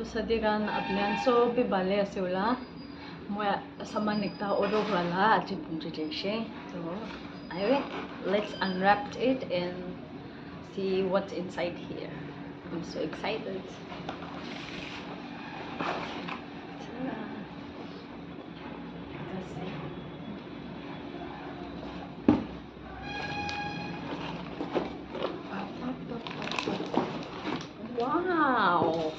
sadikan atlian so pi bale aseula mo saman nikta odo wala achi punjije so let's unwrap it and see what's inside here. I'm so excited. Wow.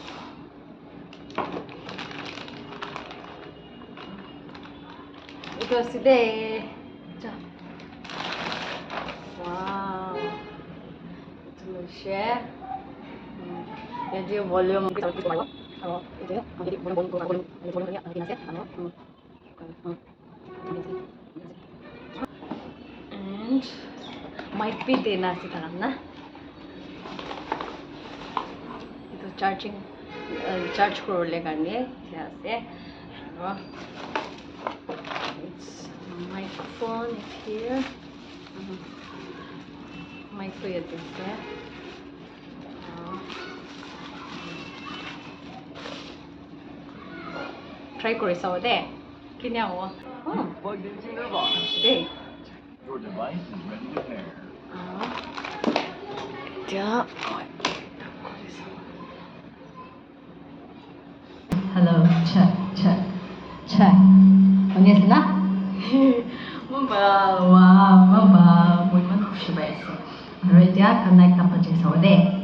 Ito si De. Wow. Ito lang siya. Yan yung volume. Ano? Ito yan. Jadi volume niya. And might be din na si Tarang na. Ito charging charge ko ulit kanya. It's microphone is here. Mic ko yun siya. Try ko rin sa ode. Kanya mo. Plugged into your box. Okay. Your device is ready to pair. Hello, check. Onyesna? Mama, muy man kushibese. Alright, ya connect up with so there.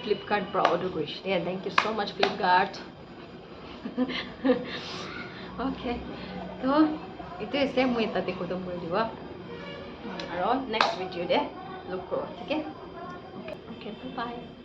Flipkart proud of wish. Yeah, thank you so much Flipkart. Okay. So, ito is same way tati ko tong video. Next video de. Look for. Okay? Okay, bye-bye.